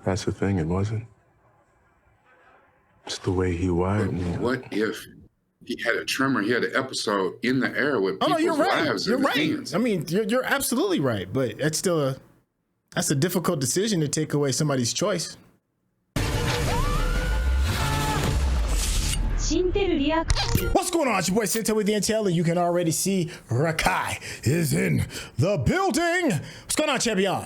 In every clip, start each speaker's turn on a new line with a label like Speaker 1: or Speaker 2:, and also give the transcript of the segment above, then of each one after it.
Speaker 1: That's the thing, it wasn't. It's the way he wired me.
Speaker 2: What if he had a tremor? He had an episode in the air with people's
Speaker 3: you're right.
Speaker 2: lives
Speaker 3: You're
Speaker 2: in his
Speaker 3: right.
Speaker 2: hands.
Speaker 3: I mean, you're absolutely right, but that's still that's a difficult decision to take away somebody's choice. What's going on? It's your boy Syntell with the Intel, and you can already see Rekkai is in the building. What's going on, champion?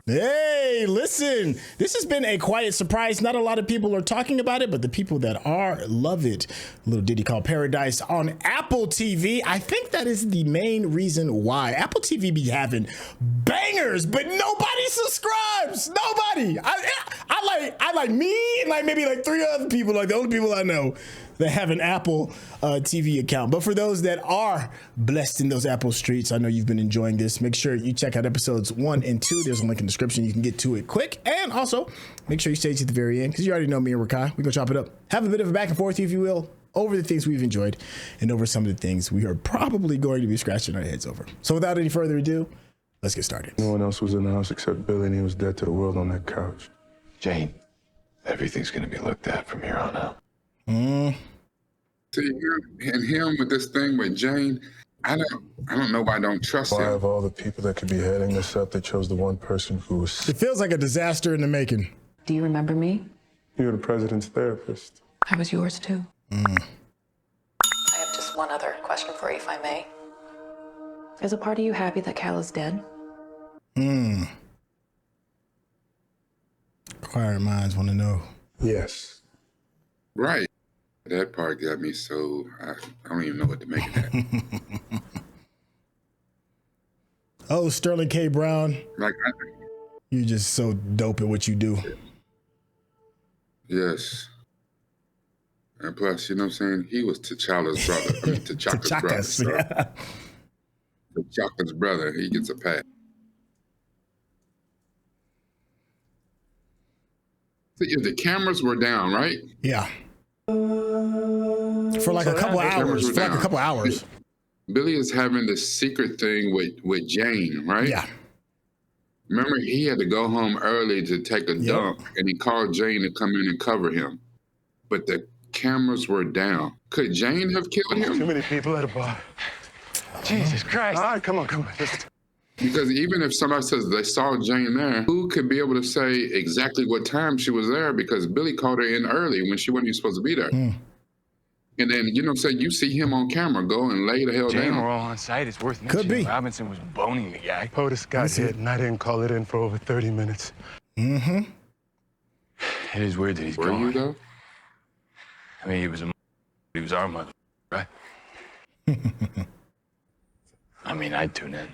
Speaker 3: Hey, listen, this has been a quiet surprise. Not a lot of people are talking about it, but the people that are love it. A little ditty called Paradise on Apple TV. I think that is the main reason why. Apple TV be having bangers, but nobody subscribes. Nobody. I like me and like maybe like three other people, like the only people I know that have an Apple TV account. But for those that are blessed in those Apple streets, I know you've been enjoying this. Make sure you check out episodes 1 and 2. There's a link in the description. You can get to it quick. And also, make sure you stay to the very end, because you already know me and Rekkai. We're going to chop it up. Have a bit of a back and forth, if you will, over the things we've enjoyed and over some of the things we are probably going to be scratching our heads over. So without any further ado, let's get started.
Speaker 1: No one else was in the house except Billy, and he was dead to the world on that couch.
Speaker 4: Jane, everything's going to be looked at from here on out.
Speaker 2: See, him with this thing with Jane, I don't know why I don't trust
Speaker 1: Why
Speaker 2: him.
Speaker 1: of all the people that could be heading this up, they chose the one person who was...
Speaker 3: It feels like a disaster in the making.
Speaker 5: Do you remember me?
Speaker 1: You were the president's therapist.
Speaker 5: I was yours too.
Speaker 6: I have just one other question for you, if I may.
Speaker 5: Is a part of you happy that Cal is dead?
Speaker 3: Quiet minds want to know.
Speaker 1: Yes.
Speaker 2: Right. That part got me so, I don't even know what to make of that.
Speaker 3: Oh, Sterling K. Brown.
Speaker 2: Like,
Speaker 3: You're just so dope at what you do.
Speaker 2: yes. And plus, you know what I'm saying? He was T'Challa's brother. I mean, T'Chaka's brother.
Speaker 3: T'Chaka's,
Speaker 2: So
Speaker 3: yeah.
Speaker 2: T'Chaka's brother, he gets a pass. See, if the cameras were down, right?
Speaker 3: Yeah. For like a couple hours. For like a couple hours.
Speaker 2: Billy is having this secret thing with Jane, right?
Speaker 3: Yeah.
Speaker 2: Remember, he had to go home early to take a dump, and he called Jane to come in and cover him. But the cameras were down. Could Jane have killed him?
Speaker 1: Too many people at a bar.
Speaker 4: Jesus Christ.
Speaker 1: All right, come on.
Speaker 2: Because even if somebody says they saw Jane there, who could be able to say exactly what time she was there? Because Billy called her in early when she wasn't even supposed to be there. And then, you know what I'm saying, you see him on camera go and lay the hell
Speaker 4: Jane,
Speaker 2: down.
Speaker 4: we're all on site. It's worth
Speaker 3: Could
Speaker 4: mentioning.
Speaker 3: be.
Speaker 4: Robinson was boning the guy.
Speaker 1: POTUS got hit, and I didn't call it in for over 30 minutes.
Speaker 4: It is weird that he's
Speaker 2: Were
Speaker 4: gone.
Speaker 2: you, though?
Speaker 4: I mean, he was our mother, right? I mean, I'd tune in.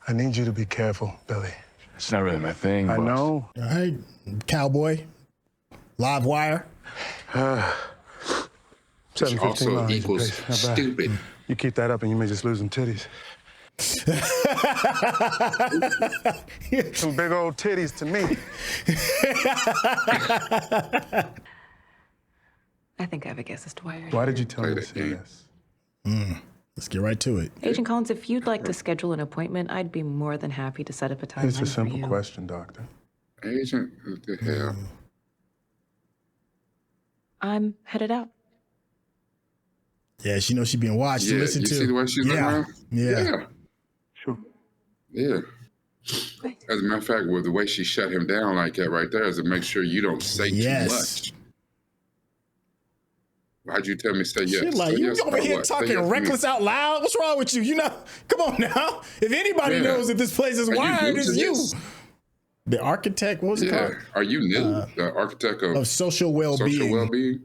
Speaker 1: I need you to be careful, Billy.
Speaker 4: It's not really my thing.
Speaker 1: I
Speaker 4: boss.
Speaker 1: know.
Speaker 3: All right. Cowboy. Live wire.
Speaker 1: 7:15
Speaker 2: Also
Speaker 1: miles
Speaker 2: equals
Speaker 1: pace. Not bad.
Speaker 2: stupid.
Speaker 1: You keep that up and you may just lose them titties. Some big old titties to me.
Speaker 5: I think I have a guess as to why.
Speaker 1: Why did you tell me
Speaker 2: Play
Speaker 1: to
Speaker 2: that
Speaker 1: say
Speaker 2: game.
Speaker 1: yes?
Speaker 3: Let's get right to it.
Speaker 5: Agent Collins, if you'd like to schedule an appointment, I'd be more than happy to set up a time.
Speaker 1: It's a
Speaker 5: for
Speaker 1: simple
Speaker 5: you.
Speaker 1: question, Doctor.
Speaker 2: Agent, what the hell?
Speaker 5: I'm headed out.
Speaker 3: Yeah, she knows she's being watched
Speaker 2: Yeah,
Speaker 3: and listened
Speaker 2: you
Speaker 3: to.
Speaker 2: see the way she's looking around?
Speaker 3: Yeah.
Speaker 1: Sure.
Speaker 2: Yeah. As a matter of fact, with the way she shut him down like that right there is to make sure you don't say
Speaker 3: Yes.
Speaker 2: too much. Why'd you tell me say yes?
Speaker 3: She like,
Speaker 2: Say
Speaker 3: you
Speaker 2: yes
Speaker 3: over
Speaker 2: about
Speaker 3: here
Speaker 2: what? Say
Speaker 3: talking
Speaker 2: yes to me.
Speaker 3: reckless out loud? What's wrong with you? You know, come on now. If anybody
Speaker 2: Yeah.
Speaker 3: knows that this place is
Speaker 2: Are you
Speaker 3: wired,
Speaker 2: new
Speaker 3: it's
Speaker 2: to
Speaker 3: you.
Speaker 2: this?
Speaker 3: The architect, what was it
Speaker 2: Yeah.
Speaker 3: called?
Speaker 2: Are you new? The architect
Speaker 3: Of social well-being.
Speaker 2: social well-being?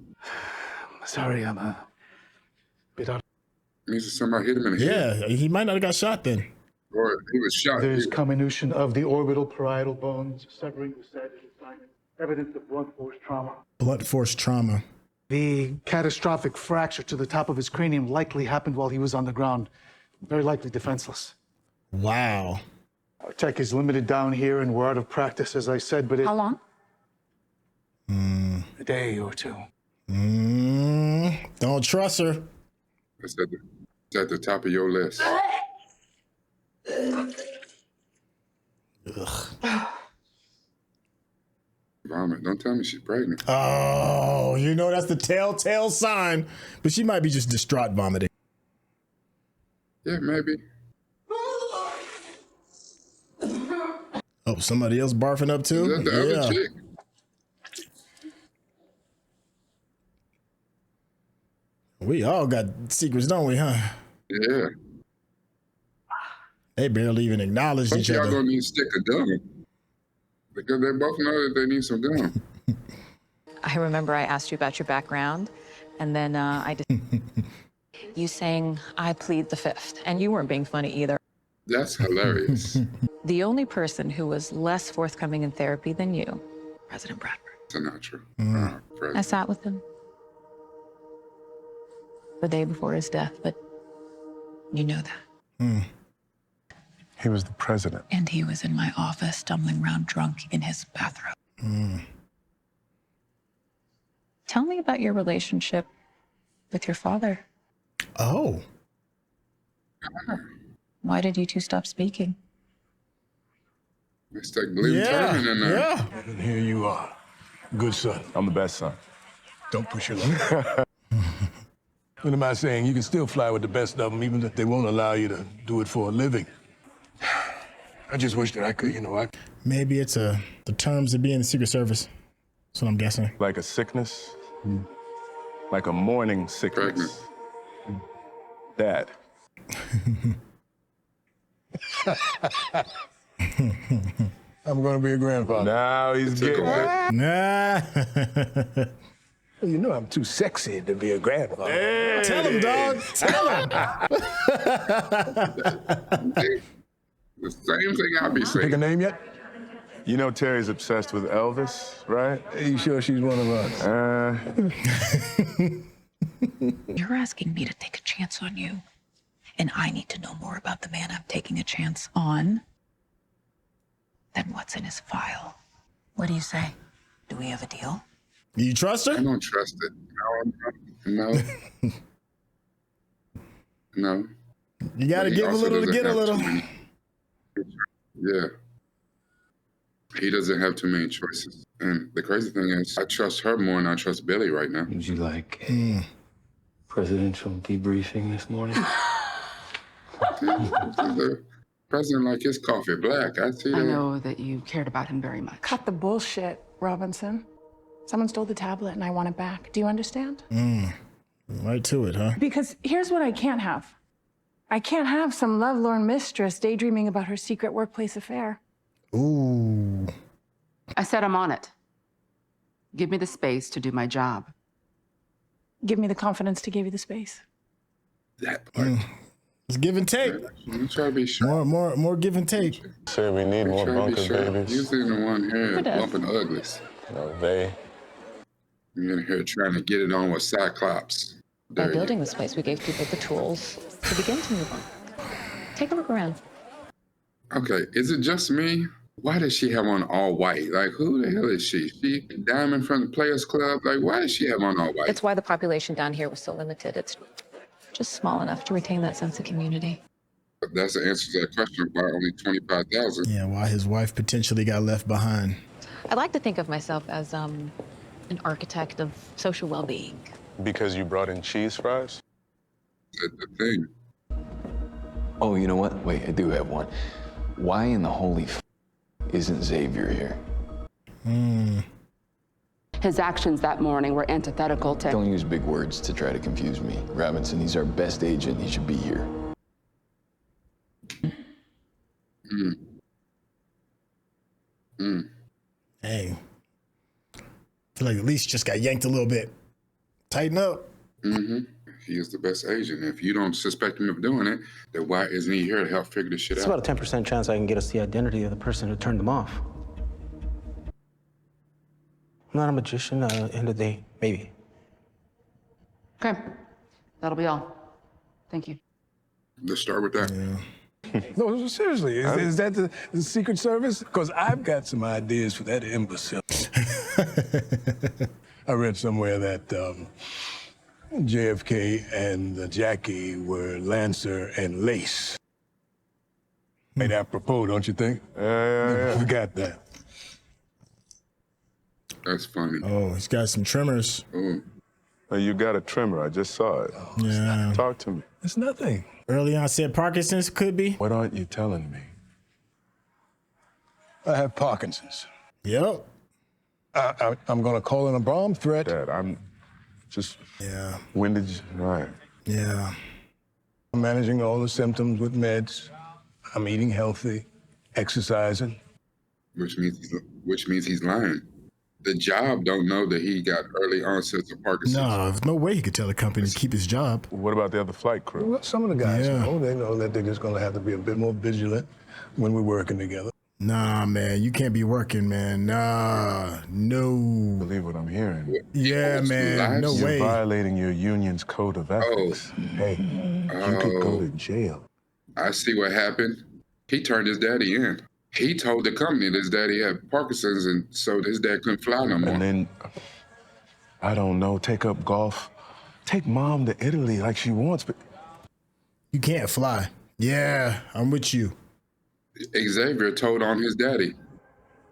Speaker 4: Sorry, I'm a bit out.
Speaker 2: Means that somebody hit him in the head.
Speaker 3: Yeah, he might not have got shot then.
Speaker 2: Or he was shot.
Speaker 7: There's comminution of the orbital parietal bones, severing the sagittal sinus, evidence of blunt force trauma.
Speaker 3: Blunt force trauma.
Speaker 7: The catastrophic fracture to the top of his cranium likely happened while he was on the ground, very likely defenseless.
Speaker 3: Wow.
Speaker 7: Our tech is limited down here and we're out of practice, as I said, but
Speaker 6: How long?
Speaker 7: a day or two.
Speaker 3: Don't trust her.
Speaker 2: It's at the top of your list. Vomit. Don't tell me she's pregnant.
Speaker 3: Oh, you know that's the telltale sign. But she might be just distraught vomiting.
Speaker 2: Yeah, maybe.
Speaker 3: Oh, somebody else barfing up too?
Speaker 2: Is that the other chick?
Speaker 3: We all got secrets, don't we, huh?
Speaker 2: Yeah.
Speaker 3: They barely even acknowledged each
Speaker 2: Y'all
Speaker 3: other.
Speaker 2: gonna need a stick of gum. Because they both know that they need some gum.
Speaker 8: I remember I asked you about your background, and then I just... You saying, I plead the fifth, and you weren't being funny either.
Speaker 2: That's hilarious.
Speaker 8: The only person who was less forthcoming in therapy than you, President Bradford.
Speaker 2: Sinatra.
Speaker 8: I
Speaker 2: President.
Speaker 8: sat with him the day before his death, but you know that.
Speaker 1: He was the president.
Speaker 8: And he was in my office stumbling around drunk in his bathrobe. Tell me about your relationship with your father.
Speaker 3: Oh.
Speaker 8: Why did you two stop speaking?
Speaker 2: It's like bleeding timing in there.
Speaker 3: Yeah.
Speaker 9: And here you are. Good son.
Speaker 4: I'm the best son.
Speaker 9: Don't push your luck. What am I saying? You can still fly with the best of them, even if they won't allow you to do it for a living. I just wish that I could,
Speaker 3: Maybe it's the terms of being in the Secret Service. That's what I'm guessing.
Speaker 4: Like a sickness, like a morning sickness. Dad.
Speaker 9: I'm gonna be a grandfather.
Speaker 4: Now he's getting it.
Speaker 3: Nah.
Speaker 9: You know I'm too sexy to be a grandfather.
Speaker 3: Tell him, dog. Tell him.
Speaker 2: The same thing I'll be
Speaker 9: Pick a
Speaker 2: saying.
Speaker 9: name yet?
Speaker 4: You know Terry's obsessed with Elvis, right?
Speaker 9: Are you sure she's one of us?
Speaker 8: You're asking me to take a chance on you, and I need to know more about the man I'm taking a chance on than what's in his file. What do you say? Do we have a deal?
Speaker 3: Do you trust her?
Speaker 2: I don't trust it. No. No.
Speaker 3: You got to
Speaker 2: But he
Speaker 3: give a
Speaker 2: also
Speaker 3: little to
Speaker 2: doesn't
Speaker 3: get a
Speaker 2: have
Speaker 3: little.
Speaker 2: too many- Yeah. He doesn't have too many choices. And the crazy thing is, I trust her more than I trust Billy right now.
Speaker 10: Would you like a presidential debriefing this morning?
Speaker 2: The president like his coffee black. I see that.
Speaker 6: I know that you cared about him very much.
Speaker 11: Cut the bullshit, Robinson. Someone stole the tablet and I want it back. Do you understand?
Speaker 3: Right to it, huh?
Speaker 11: Because here's what I can't have. I can't have some lovelorn mistress daydreaming about her secret workplace affair.
Speaker 3: Ooh.
Speaker 6: I said I'm on it. Give me the space to do my job.
Speaker 11: Give me the confidence to give you the space.
Speaker 2: That part.
Speaker 3: It's give and take.
Speaker 2: You try to be sure.
Speaker 3: More give and take.
Speaker 1: Say we need more
Speaker 2: Try to be
Speaker 1: bunker
Speaker 2: sure.
Speaker 1: babies.
Speaker 2: Usually the one here bumping uglies.
Speaker 1: No, they.
Speaker 2: You're in here trying to get it on with Cyclops.
Speaker 8: By
Speaker 2: There you
Speaker 8: building this place, we gave people the tools to begin to move on. Take a look around.
Speaker 2: Okay, is it just me? Why does she have on all white? Like, who the hell is she? She Diamond from the Players Club? Like, why does she have on all white?
Speaker 8: It's why the population down here was so limited. It's just small enough to retain that sense of community.
Speaker 2: That's the answer to that question. Why only 25,000?
Speaker 3: Yeah, why his wife potentially got left behind.
Speaker 8: I like to think of myself as an architect of social well-being.
Speaker 1: Because you brought in cheese fries?
Speaker 2: That's the thing.
Speaker 10: Oh, you know what? Wait, I do have one. Why in the holy isn't Xavier here?
Speaker 6: His actions that morning were antithetical to...
Speaker 10: Don't use big words to try to confuse me. Robinson, he's our best agent. He should be here.
Speaker 3: Hey. I feel like at least just got yanked a little bit. Tighten up.
Speaker 2: He is the best agent. If you don't suspect him of doing it, then why isn't he here to help figure this shit
Speaker 12: It's
Speaker 2: out?
Speaker 12: about a 10% chance I can get us the identity of the person who turned them off. I'm not a magician, end of the day, maybe.
Speaker 6: Okay, that'll be all. Thank you.
Speaker 2: Let's start with that.
Speaker 9: No, seriously, is that the Secret Service? Because I've got some ideas for that imbecile. I read somewhere that JFK and Jackie were Lancer and Lace. Right apropos, don't you think? We got that.
Speaker 2: That's funny.
Speaker 3: Oh, he's got some tremors.
Speaker 1: Oh, you got a tremor. I just saw it.
Speaker 3: Yeah.
Speaker 1: Talk to me.
Speaker 9: It's nothing.
Speaker 3: Early onset Parkinson's could be.
Speaker 1: What aren't you telling me?
Speaker 9: I have Parkinson's.
Speaker 3: Yep.
Speaker 9: I'm going to call in a bomb threat.
Speaker 1: Dad, I'm just...
Speaker 3: Yeah.
Speaker 1: When did you... Right.
Speaker 3: Yeah.
Speaker 9: I'm managing all the symptoms with meds. I'm eating healthy, exercising.
Speaker 2: Which means he's lying. The job don't know that he got early onset of Parkinson's.
Speaker 3: No, there's no way he could tell the company to keep his job.
Speaker 1: What about the other flight crew?
Speaker 9: Well, some of the guys know. They know that they're just going to have to be a bit more vigilant when we're working together.
Speaker 3: Nah, man, you can't be working, man. Nah, no.
Speaker 1: Believe what I'm hearing.
Speaker 3: Yeah, man, no
Speaker 1: You're
Speaker 3: way.
Speaker 1: violating your union's code of ethics. Hey, you could go to jail.
Speaker 2: I see what happened. He turned his daddy in. He told the company that his daddy had Parkinson's, and so his dad couldn't fly no more.
Speaker 1: And then, I don't know, take up golf. Take mom to Italy like she wants, but...
Speaker 3: You can't fly. Yeah, I'm with you.
Speaker 2: Xavier told on his daddy.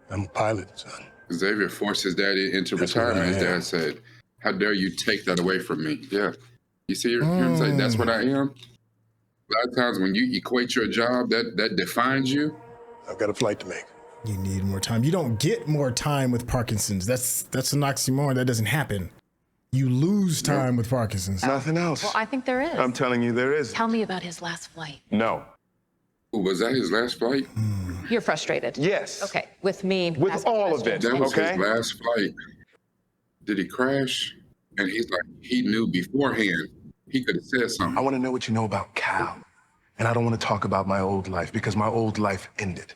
Speaker 9: I'm a pilot, son.
Speaker 2: Xavier forced his daddy into retirement. His dad said, "How dare you take that away from me?" Yeah. You see, you're saying that's what I am? A lot of times when you equate your job, that defines you.
Speaker 9: I've got a flight to make.
Speaker 3: You need more time. You don't get more time with Parkinson's. That's an oxymoron. That doesn't happen. You lose time with Parkinson's.
Speaker 1: Nothing else.
Speaker 8: Well, I think there is.
Speaker 1: I'm telling you, there is.
Speaker 8: Tell me about his last flight.
Speaker 1: No.
Speaker 2: Was that his last flight?
Speaker 8: You're frustrated.
Speaker 1: Yes.
Speaker 8: Okay, with me.
Speaker 1: With all of it,
Speaker 2: That was
Speaker 1: okay?
Speaker 2: his last flight. Did he crash? And he's like, he knew beforehand. He could have said something.
Speaker 1: I want to know what you know about Cal. And I don't want to talk about my old life because my old life ended.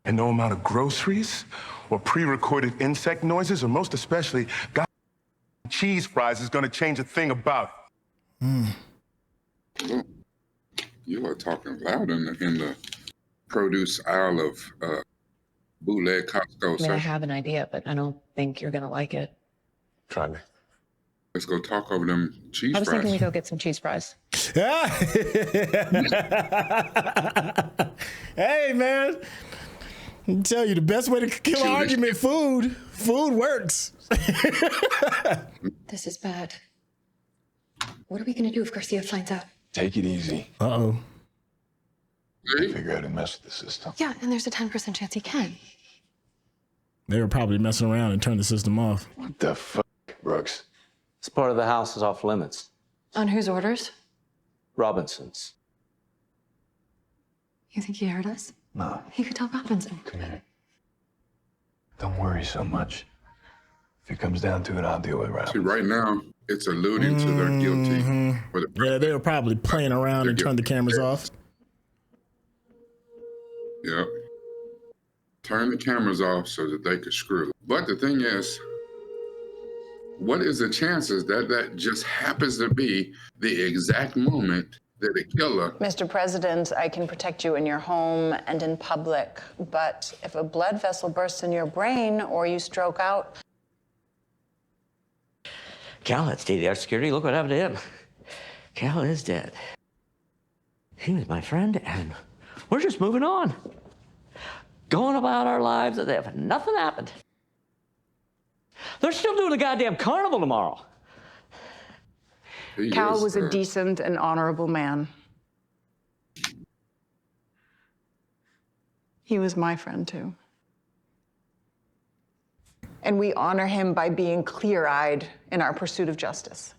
Speaker 1: And no amount of groceries or pre-recorded insect noises, or most especially, God cheese fries is going to change a thing about it.
Speaker 2: You are talking loud in the produce aisle of bootleg Costco.
Speaker 8: I mean, I have an idea, but I don't think you're gonna like it.
Speaker 1: Try me.
Speaker 2: Let's go talk over them cheese
Speaker 8: I was
Speaker 2: fries.
Speaker 8: thinking we go get some cheese fries.
Speaker 3: Hey, man. I tell you, the best way to kill an argument, food. Food works.
Speaker 13: This is bad. What are we gonna do if Garcia finds out?
Speaker 10: Take it easy.
Speaker 3: Uh-oh.
Speaker 10: Figure out who messed with the system.
Speaker 13: Yeah, and there's a 10% chance he can.
Speaker 3: They were probably messing around and turned the system off.
Speaker 10: What the fuck, Brooks?
Speaker 12: This part of the house is off limits.
Speaker 13: On whose orders?
Speaker 12: Robinson's.
Speaker 13: You think he heard us?
Speaker 10: No.
Speaker 13: He could tell Robinson.
Speaker 10: Come here. Don't worry so much. If it comes down to it, I'll deal with it.
Speaker 2: See, right now, it's alluding to they're guilty.
Speaker 3: Yeah, they were probably playing around and turned the cameras off.
Speaker 2: Yep. Turn the cameras off so that they could screw. But the thing is, what is the chances that that just happens to be the exact moment that the killer...
Speaker 14: Mr. President, I can protect you in your home and in public, but if a blood vessel bursts in your brain or you stroke out...
Speaker 15: Cal had stayed there security. Look what happened to him. Cal is dead. He was my friend, and we're just moving on. Going about our lives as if nothing happened. They're still doing the goddamn carnival tomorrow.
Speaker 11: Cal was a decent and honorable man. He was my friend, too. And we honor him by being clear-eyed in our pursuit of justice.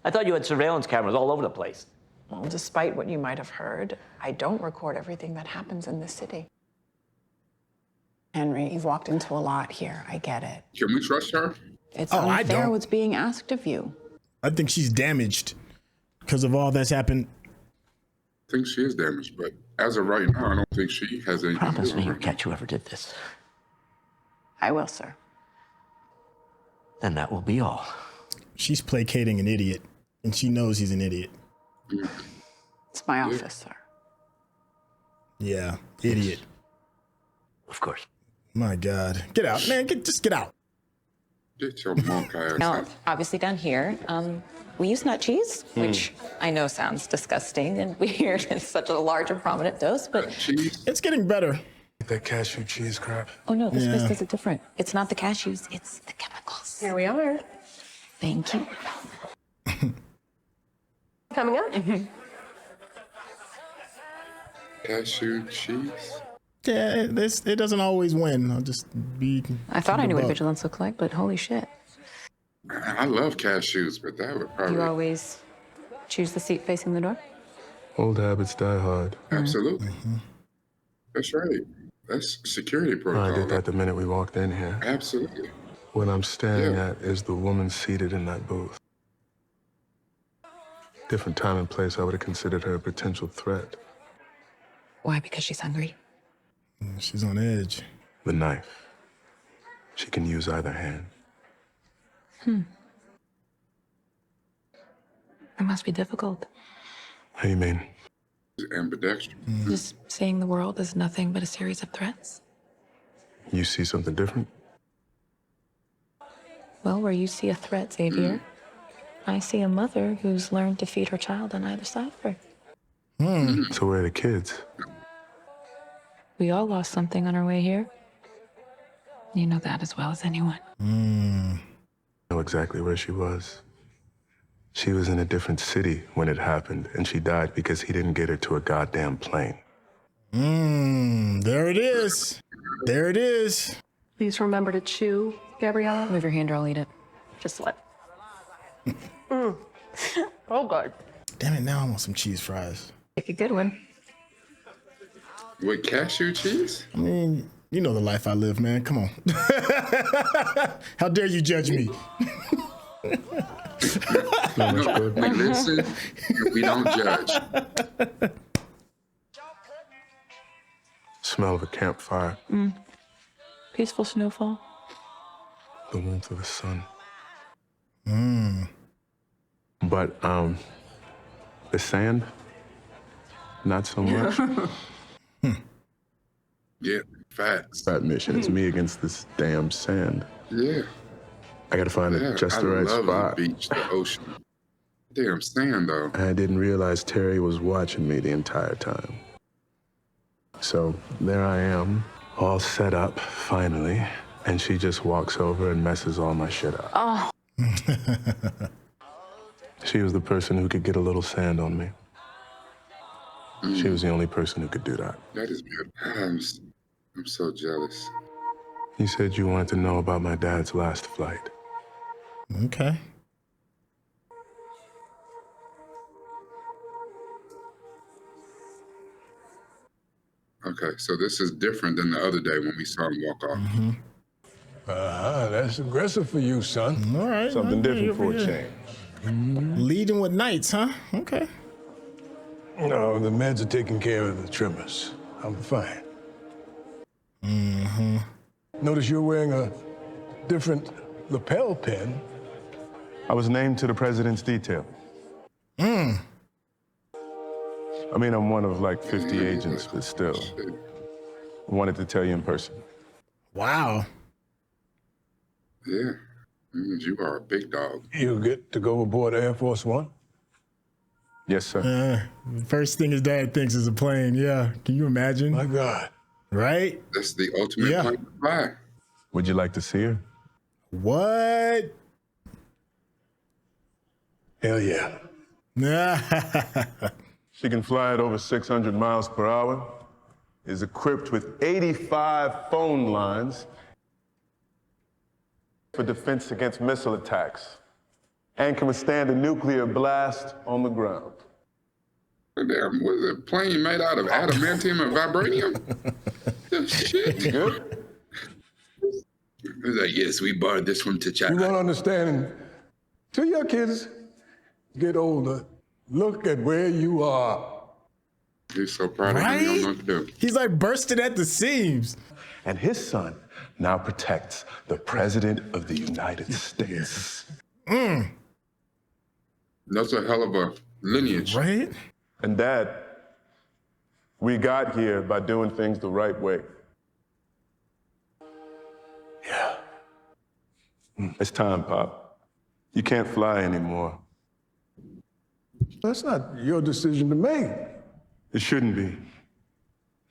Speaker 15: I thought you had surveillance cameras all over the place.
Speaker 14: Well, despite what you might have heard, I don't record everything that happens in this city. Henry, you've walked into a lot here. I get it.
Speaker 2: Can we trust her?
Speaker 14: It's
Speaker 3: I
Speaker 14: unfair
Speaker 3: don't.
Speaker 14: what's being asked of you.
Speaker 3: I think she's damaged because of all that's happened.
Speaker 2: I think she is damaged, but as of right now, I don't think she has anything to
Speaker 15: Promise
Speaker 2: do
Speaker 15: me
Speaker 2: with
Speaker 15: you'll
Speaker 2: it.
Speaker 15: catch whoever did this.
Speaker 14: I will, sir.
Speaker 15: Then that will be all.
Speaker 3: She's placating an idiot, and she knows he's an idiot.
Speaker 14: It's my office, sir.
Speaker 3: Yeah, idiot.
Speaker 15: Of course.
Speaker 3: My God. Get out, man. Just get out.
Speaker 2: Get your monkey ass
Speaker 13: Now,
Speaker 2: out.
Speaker 13: obviously down here, we use nut cheese, which I know sounds disgusting and weird in such a large and prominent dose, but
Speaker 3: It's getting better.
Speaker 1: That cashew cheese crap.
Speaker 13: oh no, this place
Speaker 3: Yeah.
Speaker 13: does it different. It's not the cashews, it's the chemicals.
Speaker 11: Here we are.
Speaker 13: Thank you.
Speaker 11: Coming up.
Speaker 2: Cashew cheese.
Speaker 3: Yeah, it doesn't always win. I'll just be.
Speaker 13: I thought I knew what
Speaker 3: above.
Speaker 13: vigilance looked like, but holy shit.
Speaker 2: I love cashews, but that would probably
Speaker 13: You always choose the seat facing the door?
Speaker 1: Old habits die hard.
Speaker 2: absolutely. That's right. That's security protocol.
Speaker 1: I did that the minute we walked in here.
Speaker 2: Absolutely.
Speaker 1: What I'm staring at is the woman seated in that booth. Different time and place, I would have considered her a potential threat.
Speaker 13: Why? Because she's hungry?
Speaker 3: She's on edge.
Speaker 1: The knife. She can use either hand.
Speaker 5: It must be difficult.
Speaker 1: How do you mean?
Speaker 2: Ambidextrous.
Speaker 5: Just seeing the world as nothing but a series of threats.
Speaker 1: You see something different?
Speaker 5: Well, where you see a threat, Xavier, I see a mother who's learned to feed her child on either side of her.
Speaker 1: So where are the kids?
Speaker 5: We all lost something on our way here. You know that as well as anyone.
Speaker 1: I know exactly where she was. She was in a different city when it happened, and she died because he didn't get her to a goddamn plane.
Speaker 3: There it is. There it is.
Speaker 11: Please remember to chew, Gabriella.
Speaker 5: Move your hand or I'll eat it.
Speaker 11: Just what? Oh, God.
Speaker 3: Damn it, now I want some cheese fries.
Speaker 5: Pick a good one.
Speaker 2: With cashew cheese?
Speaker 3: I mean, you know the life I live, man. Come on. How dare you judge me?
Speaker 2: No, we listen, and we don't judge.
Speaker 1: Smell of a campfire.
Speaker 5: Peaceful snowfall.
Speaker 1: The warmth of the sun. But, the sand, not so much.
Speaker 2: Yeah, facts.
Speaker 1: That mission, it's me against this damn sand.
Speaker 2: Yeah.
Speaker 1: I gotta find just the right
Speaker 2: I love
Speaker 1: spot.
Speaker 2: the beach, the ocean. Damn sand, though.
Speaker 1: I didn't realize Terry was watching me the entire time. So there I am, all set up, finally, and she just walks over and messes all my shit up.
Speaker 5: Oh.
Speaker 1: She was the person who could get a little sand on me. She was the only person who could do that.
Speaker 2: That is beautiful. I'm so jealous.
Speaker 1: You said you wanted to know about my dad's last flight.
Speaker 3: Okay.
Speaker 2: Okay, so this is different than the other day when we saw him walk off.
Speaker 9: That's aggressive for you, son.
Speaker 3: All right.
Speaker 1: Something different for a
Speaker 3: yeah.
Speaker 1: change.
Speaker 3: Leading with knights, huh? Okay.
Speaker 9: No, the meds are taking care of the tremors. I'm fine. Notice you're wearing a different lapel pin.
Speaker 1: I was named to the president's detail. I mean, I'm one of like 50 agents, but still. I wanted to tell you in person.
Speaker 3: Wow.
Speaker 2: Yeah, you are a big dog.
Speaker 9: You get to go aboard Air Force One?
Speaker 1: Yes, sir.
Speaker 3: First thing his dad thinks is a plane. Yeah. Can you imagine?
Speaker 9: My God.
Speaker 3: Right?
Speaker 2: That's the ultimate plane to fly.
Speaker 1: Would you like to see her?
Speaker 3: What?
Speaker 9: Hell yeah.
Speaker 1: She can fly at over 600 miles per hour, is equipped with 85 phone lines for defense against missile attacks, and can withstand a nuclear blast on the ground.
Speaker 2: Damn, was a plane made out of adamantium and vibranium? The shit.
Speaker 1: Good?
Speaker 2: I was like, yes, we borrowed this from
Speaker 9: You
Speaker 2: T'Challa.
Speaker 9: won't understand till your kids get older. Look at where you are.
Speaker 2: He's so proud of him, he don't know what to do.
Speaker 3: He's like bursting at the seams.
Speaker 1: And his son now protects the President of the United States.
Speaker 2: That's a hell of a lineage.
Speaker 3: Right?
Speaker 1: And Dad, we got here by doing things the right way.
Speaker 9: Yeah.
Speaker 1: It's time, Pop. You can't fly anymore.
Speaker 9: That's not your decision to make.
Speaker 1: It shouldn't be.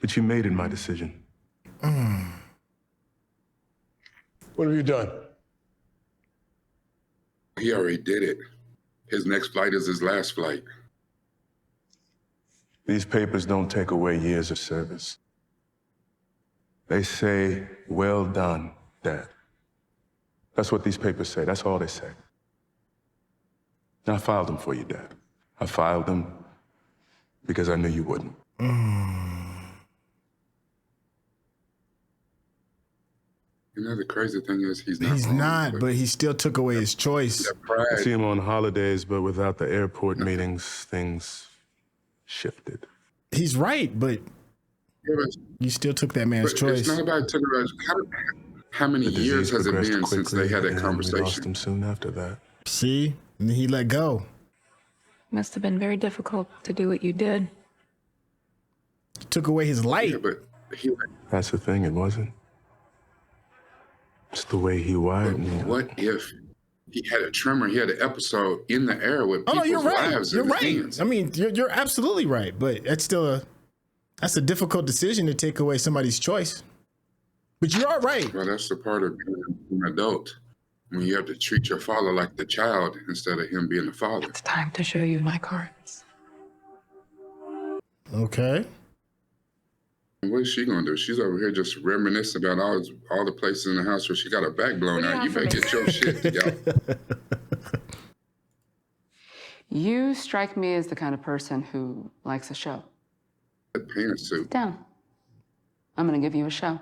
Speaker 1: But you made it my decision.
Speaker 9: What have you done?
Speaker 2: He already did it. His next flight is his last flight.
Speaker 1: These papers don't take away years of service. They say, well done, Dad. That's what these papers say. That's all they say. And I filed them for you, Dad. I filed them because I knew you wouldn't.
Speaker 2: You know, the crazy thing is he's not
Speaker 3: He's
Speaker 2: wrong,
Speaker 3: not, but he still took away his choice.
Speaker 1: I see him on holidays, but without the airport meetings, things shifted.
Speaker 3: He's right, but you still took that man's
Speaker 2: But
Speaker 3: choice.
Speaker 2: it's not about taking how many
Speaker 1: The
Speaker 2: years
Speaker 1: disease
Speaker 2: has it
Speaker 1: progressed
Speaker 2: been since
Speaker 1: quickly,
Speaker 2: they had that
Speaker 1: and we lost
Speaker 2: conversation?
Speaker 1: him soon after that.
Speaker 3: See? And he let go.
Speaker 5: Must have been very difficult to do what you did.
Speaker 3: Took away his light.
Speaker 2: Yeah, but
Speaker 1: That's the thing, it wasn't. It's the way he wired me.
Speaker 2: what if he had a tremor? He had an episode in the air with
Speaker 3: Oh,
Speaker 2: people's
Speaker 3: no, you're right.
Speaker 2: lives
Speaker 3: You're
Speaker 2: in his
Speaker 3: right.
Speaker 2: hands.
Speaker 3: I mean, you're absolutely right, but that's still that's a difficult decision to take away somebody's choice. But you are right.
Speaker 2: Well, that's the part of being an adult, when you have to treat your father like the child instead of him being the father.
Speaker 5: It's time to show you my cards.
Speaker 3: Okay.
Speaker 2: What is she gonna do? She's over here just reminiscing about all the places in the house where she got her back blown out. You better get your shit together.
Speaker 6: You strike me as the kind of person who likes a show.
Speaker 2: That pantsuit.
Speaker 6: Sit down. I'm gonna give you a show.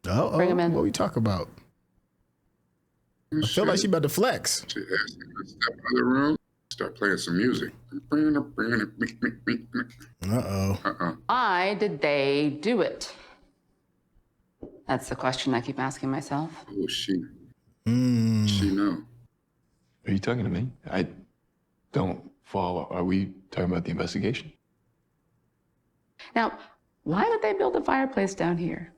Speaker 3: Uh-oh.
Speaker 6: Bring him in.
Speaker 3: What we talk about? I feel like she about to flex.
Speaker 2: She asked me to step out of the room, start playing some music.
Speaker 3: Uh-oh.
Speaker 6: Why did they do it? That's the question I keep asking myself.
Speaker 2: Oh, she know.
Speaker 10: Are you talking to me? I don't follow. Are we talking about the investigation?
Speaker 6: Now, why would they build a fireplace down here?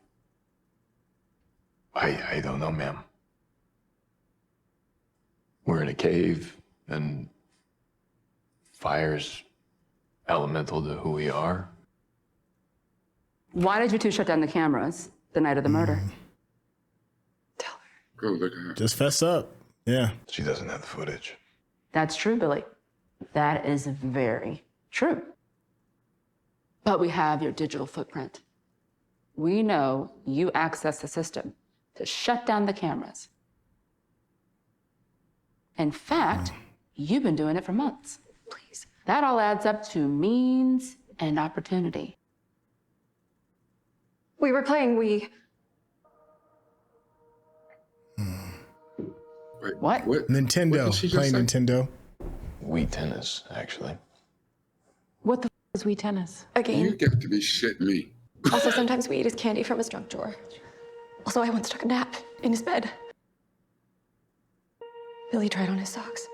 Speaker 10: I don't know, ma'am. We're in a cave, and fire's elemental to who we are.
Speaker 6: Why did you two shut down the cameras the night of the murder?
Speaker 2: Oh, look at her.
Speaker 3: Just fess up. Yeah.
Speaker 10: She doesn't have the footage.
Speaker 6: That's true, Billy. That is very true. But we have your digital footprint. We know you access the system to shut down the cameras. In fact, you've been doing it for months. Please. That all adds up to means and opportunity.
Speaker 11: We were playing Wii.
Speaker 2: Wait,
Speaker 6: What?
Speaker 3: Nintendo.
Speaker 2: What did she just
Speaker 3: Playing
Speaker 2: say?
Speaker 3: Nintendo.
Speaker 10: Wii tennis, actually.
Speaker 11: What the is Wii tennis?
Speaker 14: A
Speaker 2: You
Speaker 14: game.
Speaker 2: got to be shitting me.
Speaker 14: Also, sometimes we eat his candy from his junk drawer. Also, I once took a nap in his bed. Billy tried on his socks.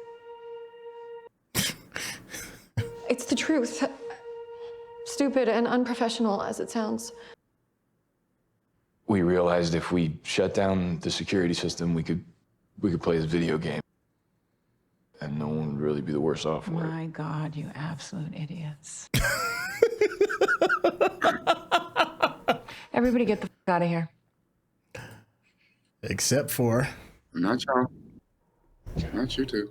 Speaker 14: It's the truth. Stupid and unprofessional as it sounds.
Speaker 10: We realized if we shut down the security system, we could play this video game. And no one would really be the worse off for it.
Speaker 8: My God, you absolute idiots.
Speaker 11: Everybody get the out of here.
Speaker 3: Except for
Speaker 2: Not y'all. Not you two.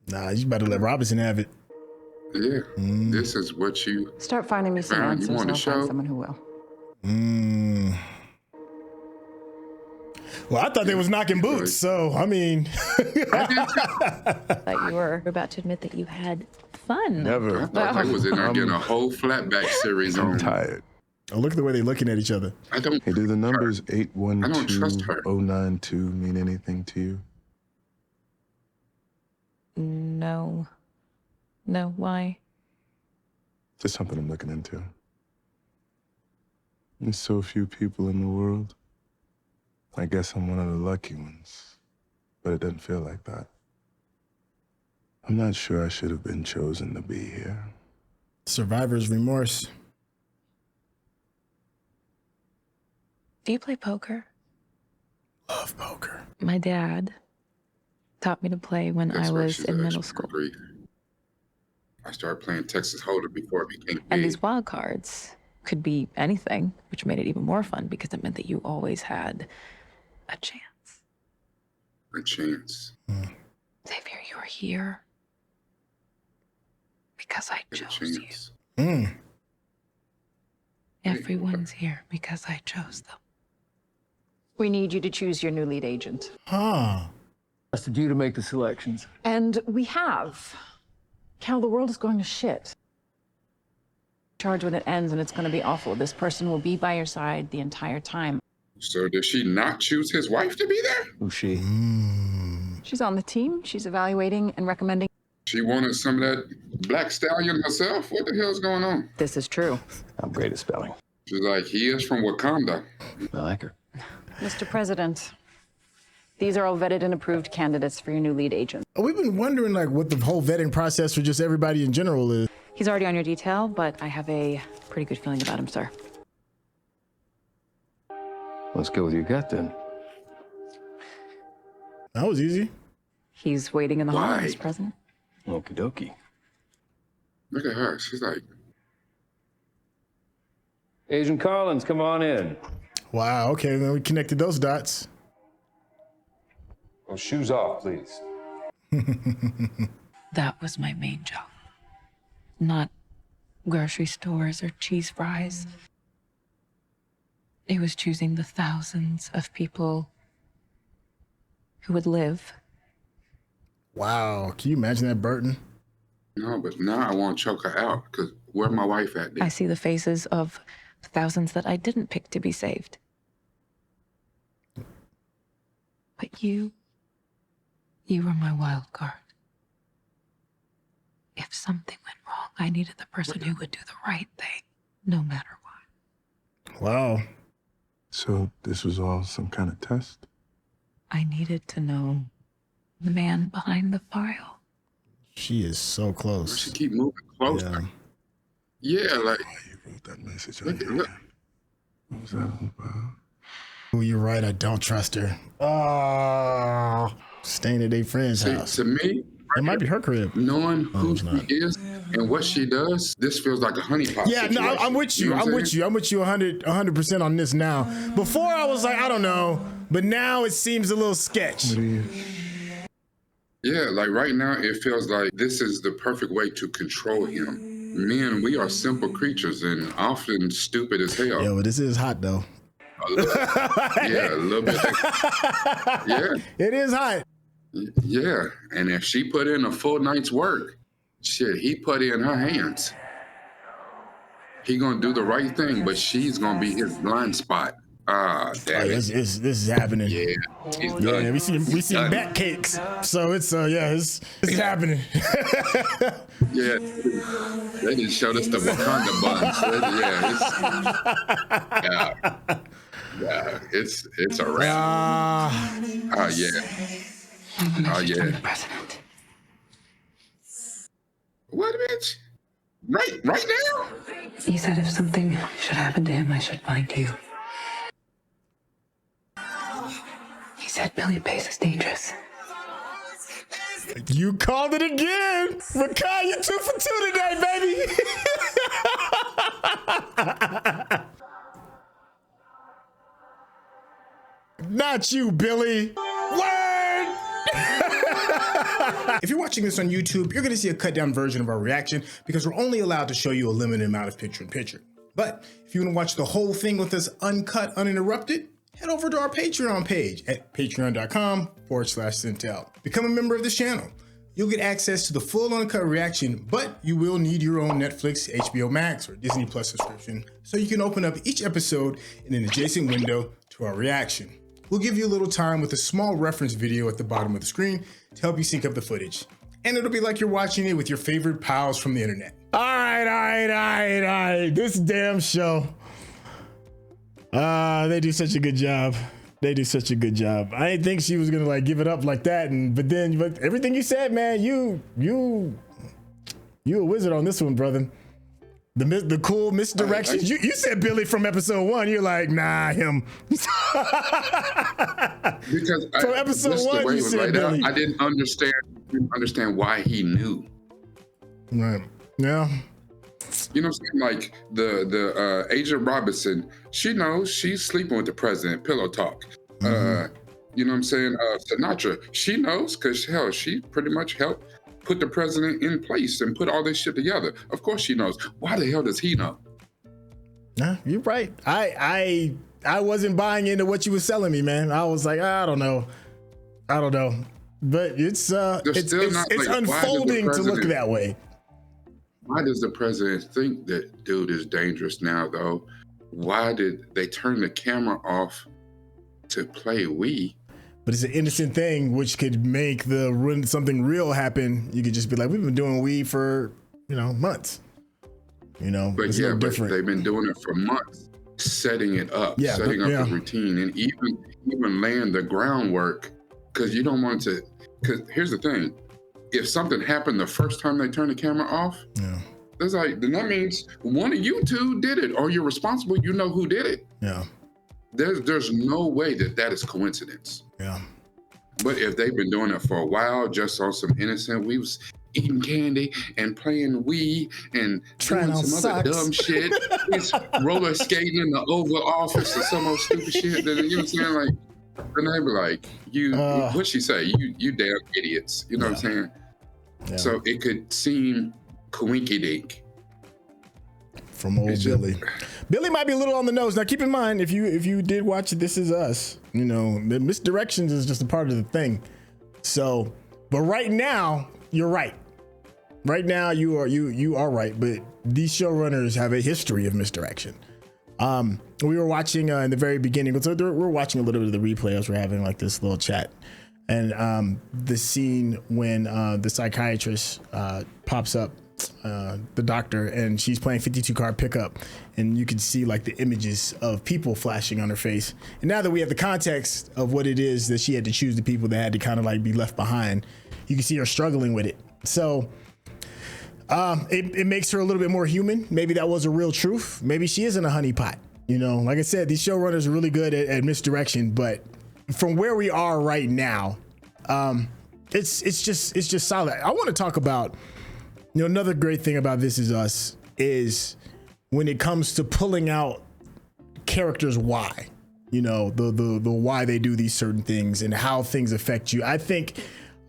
Speaker 3: nah, you better let Robinson have it.
Speaker 2: Yeah. This is what you
Speaker 11: Start finding me some
Speaker 2: found.
Speaker 11: answers
Speaker 2: You want
Speaker 11: and
Speaker 2: to
Speaker 11: I'll find
Speaker 2: show?
Speaker 11: someone who will.
Speaker 3: Well, I thought they was knocking boots, so I mean
Speaker 13: Thought you were about to admit that you had fun.
Speaker 1: Never.
Speaker 2: I thought they was in there getting a whole flatback series
Speaker 1: I'm
Speaker 2: on.
Speaker 1: tired.
Speaker 3: oh, look at the way they're looking at each other.
Speaker 2: I don't.
Speaker 1: Hey, do the numbers
Speaker 2: I don't trust her.
Speaker 1: 812092 mean anything to you?
Speaker 13: No. No, why?
Speaker 1: Just something I'm looking into. There's so few people in the world. I guess I'm one of the lucky ones, but it doesn't feel like that. I'm not sure I should have been chosen to be here.
Speaker 3: Survivor's remorse.
Speaker 13: Do you play poker?
Speaker 3: Love poker.
Speaker 5: My dad taught me to play when I was in middle school.
Speaker 2: I started playing Texas Hold'em before it became big.
Speaker 5: And these wild cards could be anything, which made it even more fun because it meant that you always had a chance.
Speaker 2: A chance.
Speaker 5: Xavier, you're here because I chose you. Everyone's here because I chose them.
Speaker 14: We need you to choose your new lead agent.
Speaker 3: Huh.
Speaker 9: Trusted you to make the selections.
Speaker 11: And we have. Cal, the world is going to shit. Charge when it ends, and it's going to be awful. This person will be by your side the entire time.
Speaker 2: So did she not choose his wife to be there?
Speaker 12: Who's she?
Speaker 11: She's on the team. She's evaluating and recommending.
Speaker 2: She wanted some of that black stallion herself? What the hell's going on?
Speaker 11: This is true.
Speaker 9: I'm great at spelling.
Speaker 2: She's like, he is from Wakanda.
Speaker 9: I like her.
Speaker 14: Mr. President, these are all vetted and approved candidates for your new lead agent.
Speaker 3: We've been wondering like what the whole vetting process for just everybody in general is.
Speaker 5: He's already on your detail, but I have a pretty good feeling about him, sir.
Speaker 9: Let's go with your gut then.
Speaker 3: That was easy.
Speaker 5: He's waiting in the hall, Mr. President.
Speaker 9: Okie dokie.
Speaker 2: Look at her. She's like,
Speaker 12: Agent Collins, come on in.
Speaker 3: Wow, okay, then we connected those dots.
Speaker 12: Well, shoes off, please.
Speaker 5: That was my main job. Not grocery stores or cheese fries. It was choosing the thousands of people who would live.
Speaker 3: Wow, can you imagine that, Burton?
Speaker 2: no, but now I want to choke her out because where my wife at then?
Speaker 5: I see the faces of the thousands that I didn't pick to be saved. But you were my wild card. If something went wrong, I needed the person who would do the right thing, no matter what.
Speaker 3: Wow.
Speaker 1: So this was all some kind of test?
Speaker 5: I needed to know the man behind the file.
Speaker 3: She is so close.
Speaker 2: She keep moving closer. Yeah, like.
Speaker 1: You wrote that message.
Speaker 2: Look.
Speaker 1: What was that all about?
Speaker 3: Oh, you're right. I don't trust her. Oh, staying at a friend's house.
Speaker 2: To me,
Speaker 3: it might be her crib.
Speaker 2: Knowing who she is and what she does, this feels like a honeypot.
Speaker 3: Yeah, no, I'm with you. I'm with you 100% on this now. Before I was like, I don't know, but now it seems a little sketch.
Speaker 2: Yeah, like right now, it feels like this is the perfect way to control him. Men, we are simple creatures and often stupid as hell.
Speaker 3: Yeah, but this is hot though.
Speaker 2: Yeah, a little bit. Yeah.
Speaker 3: It is hot.
Speaker 2: Yeah, and if she put in a full night's work, shit, he put in her hands. He gonna do the right thing, but she's gonna be his blind spot. Ah, damn it.
Speaker 3: This is happening.
Speaker 2: Yeah, he's done.
Speaker 3: Yeah, we see bat cakes, so it's it's happening.
Speaker 2: Yeah, they just showed us the Wakanda buns. Yeah, it's a wrap. Oh yeah. Oh yeah.
Speaker 5: President.
Speaker 2: What, bitch? Right now?
Speaker 5: He said if something should happen to him, I should find you. He said Billy Pace is dangerous.
Speaker 3: You called it again. Rekkai, you're 2 for 2 today, baby. Not you, Billy. Word! If you're watching this on YouTube, you're going to see a cut down version of our reaction because we're only allowed to show you a limited amount of picture-in-picture. But if you want to watch the whole thing with us uncut, uninterrupted, head over to our Patreon page at patreon.com/Syntell. Become a member of this channel. You'll get access to the full uncut reaction, but you will need your own Netflix, HBO Max, or Disney Plus subscription so you can open up each episode in an adjacent window to our reaction. We'll give you a little time with a small reference video at the bottom of the screen to help you sync up the footage. And it'll be like you're watching it with your favorite pals from the internet. All right. This damn show. They do such a good job. I didn't think she was gonna give it up like that, but everything you said, man, you a wizard on this one, brother. The cool misdirections. You said Billy from episode 1. You're like, nah, him.
Speaker 2: Because
Speaker 3: from episode
Speaker 2: just
Speaker 3: 1,
Speaker 2: the way
Speaker 3: you
Speaker 2: it was
Speaker 3: said
Speaker 2: laid out,
Speaker 3: Billy.
Speaker 2: I didn't understand why he knew.
Speaker 3: Right. Yeah.
Speaker 2: You know what I'm saying? Like the Agent Robinson, she knows she's sleeping with the president, pillow talk. You know what I'm saying? Sinatra, she knows because hell, she pretty much helped put the president in place and put all this shit together. Of course she knows. Why the hell does he know?
Speaker 3: Nah, you're right. I wasn't buying into what you were selling me, man. I was like, I don't know. But it's unfolding to look that way.
Speaker 2: Why does the president think that dude is dangerous now, though? Why did they turn the camera off to play Wii?
Speaker 3: But it's an innocent thing, which could make when something real happen, you could just be like, we've been doing Wii for, months.
Speaker 2: But
Speaker 3: it's
Speaker 2: yeah,
Speaker 3: different.
Speaker 2: They've been doing it for months, setting it up, setting up the routine, and even laying the groundwork, because you don't want to. Because here's the thing: if something happened the first time they turn the camera off, then that means one of you two did it, or you're responsible. You know who did it.
Speaker 3: Yeah.
Speaker 2: There's no way that is coincidence.
Speaker 3: Yeah.
Speaker 2: But if they've been doing it for a while, just on some innocent, we was eating candy and playing Wii and doing some other dumb shit. It's roller skating in the Oval Office or some old stupid shit. Then, you know what I'm saying? Like, then they be like, what'd she say? You damn idiots. You know what I'm saying?
Speaker 3: Yeah.
Speaker 2: So it could seem coinky-dink.
Speaker 3: From old Billy. Billy might be a little on the nose. Now, keep in mind, if you did watch This Is Us, the misdirections is just a part of the thing. So, but right now, you're right. Right now, you are right. But these showrunners have a history of misdirection. We were watching in the very beginning. So we're watching a little bit of the replay as we're having like this little chat, and the scene when the psychiatrist pops up. The doctor, and she's playing 52 card pickup, and you can see like the images of people flashing on her face. And now that we have the context of what it is that she had to choose the people that had to kind of like be left behind, you can see her struggling with it. So it makes her a little bit more human. Maybe that was a real truth. Maybe she isn't a honeypot. Like I said, these showrunners are really good at misdirection, but from where we are right now, it's just solid. I want to talk about another great thing about This Is Us is when it comes to pulling out characters' why, the why they do these certain things and how things affect you. I think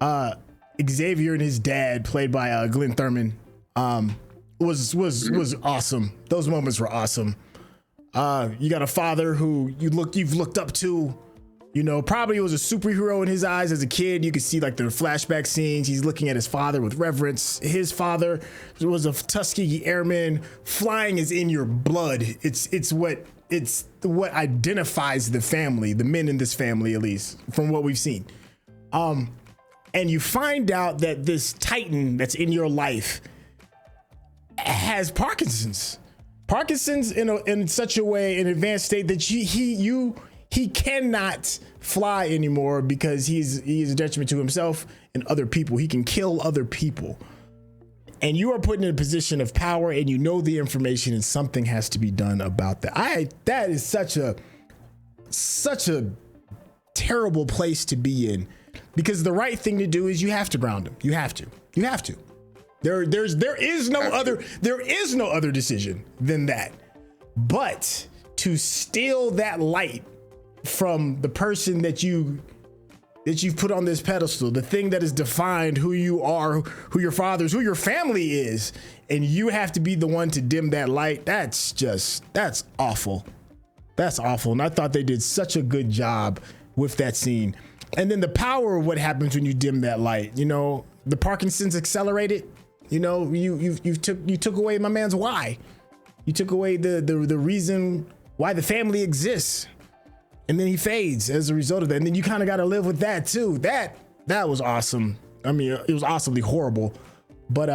Speaker 3: Xavier and his dad, played by Glenn Thurman, was awesome. Those moments were awesome. You got a father who you've looked up to. Probably was a superhero in his eyes as a kid. You could see like the flashback scenes. He's looking at his father with reverence. His father was a Tuskegee Airman. Flying is in your blood. It's what identifies the family, the men in this family, at least from what we've seen. And you find out that this Titan that's in your life has Parkinson's. Parkinson's in such a way, in advanced state that he cannot fly anymore because he is a detriment to himself and other people. He can kill other people. And you are put in a position of power, and you know the information, and something has to be done about that. That is such a terrible place to be in, because the right thing to do is you have to ground him. You have to. There is no other decision than that. But to steal that light from the person that you've put on this pedestal, the thing that has defined who you are, who your father is, who your family is, and you have to be the one to dim that light, that's awful. That's awful. And I thought they did such a good job with that scene. And then the power of what happens when you dim that light, the Parkinson's accelerated, you took away my man's why. You took away the reason why the family exists. And then he fades as a result of that. And then you kind of got to live with that too. That was awesome. I mean, it was awesomely horrible. But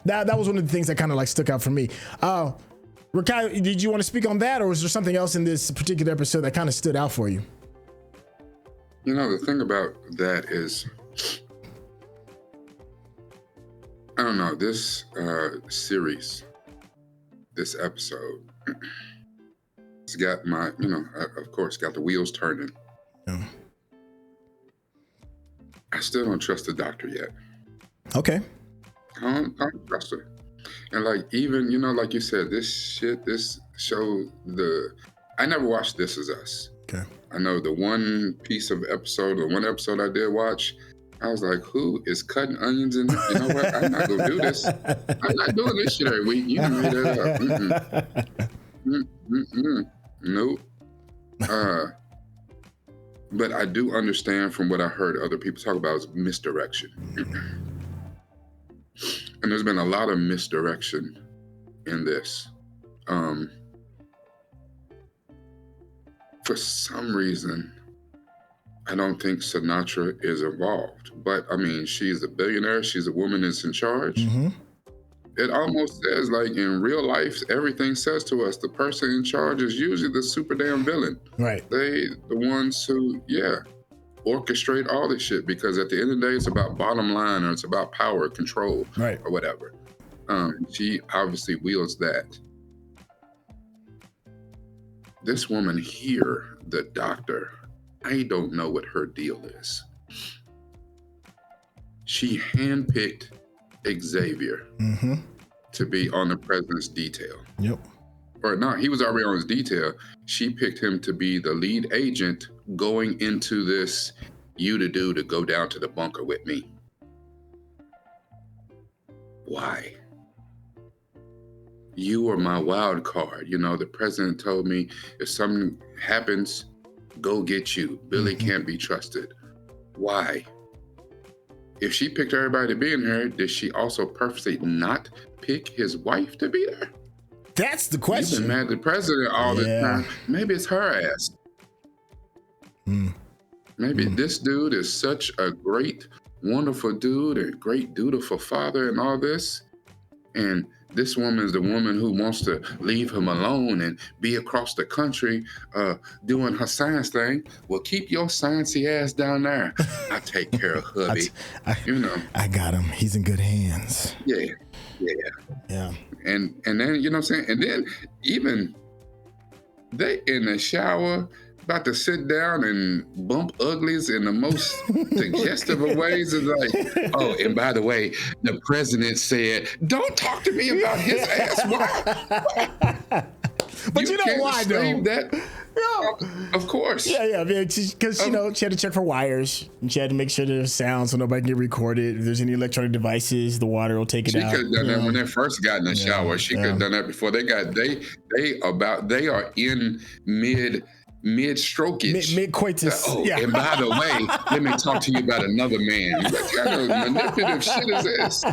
Speaker 3: that was one of the things that kind of like stuck out for me. Rekkai, did you want to speak on that, or was there something else in this particular episode that kind of stood out for you?
Speaker 2: The thing about that is, I don't know, this series, this episode. It's got my, of course, got the wheels turning.
Speaker 3: Yeah.
Speaker 2: I still don't trust the doctor yet.
Speaker 3: Okay.
Speaker 2: I don't trust her. And like, even, like you said, this show, I never watched This Is Us.
Speaker 3: Okay.
Speaker 2: I know the one episode I did watch, I was like, who is cutting onions in there? You know what? I'm not gonna do this. I'm not doing this shit every week. You done made that up. Nope. But I do understand from what I heard other people talk about is misdirection. And there's been a lot of misdirection in this. For some reason, I don't think Sinatra is involved. But I mean, she's a billionaire. She's a woman that's in charge.
Speaker 3: Mm-hmm.
Speaker 2: It almost says, like, in real life, everything says to us, the person in charge is usually the super damn villain.
Speaker 3: Right.
Speaker 2: The ones who, orchestrate all this shit, because at the end of the day, it's about bottom line, or it's about power, control,
Speaker 3: right,
Speaker 2: or whatever. She obviously wields that. This woman here, the doctor, I don't know what her deal is. She handpicked Xavier to be on the president's detail.
Speaker 3: Yep.
Speaker 2: Or no, he was already on his detail. She picked him to be the lead agent going into this to go down to the bunker with me. Why? You are my wild card. The president told me if something happens, go get you. Billy can't be trusted. Why? If she picked everybody to be in here, did she also purposely not pick his wife to be there?
Speaker 3: That's the question.
Speaker 2: You've been mad at the president all the time. Maybe it's her ass. Maybe this dude is such a great, wonderful dude, and great, dutiful father and all this. And this woman is the woman who wants to leave him alone and be across the country doing her science thing. Well, keep your sciencey ass down there. I take care of hubby.
Speaker 3: I got him. He's in good hands.
Speaker 2: Yeah. And then, you know what I'm saying? And then even they in the shower, about to sit down and bump uglies in the most suggestive of ways. Is like, oh, and by the way, the president said, don't talk to me about his ass. Why?
Speaker 3: But you know why, though?
Speaker 2: That. Of course.
Speaker 3: Yeah, because she had to check for wires, and she had to make sure there's sound so nobody can get recorded. If there's any electronic devices, the water will take it out.
Speaker 2: She could have done that when they first got in the shower. She could have done that before they are in mid-strokage.
Speaker 3: Mid-coitus.
Speaker 2: And by the way, let me talk to you about another man. What kind of manipulative shit is this?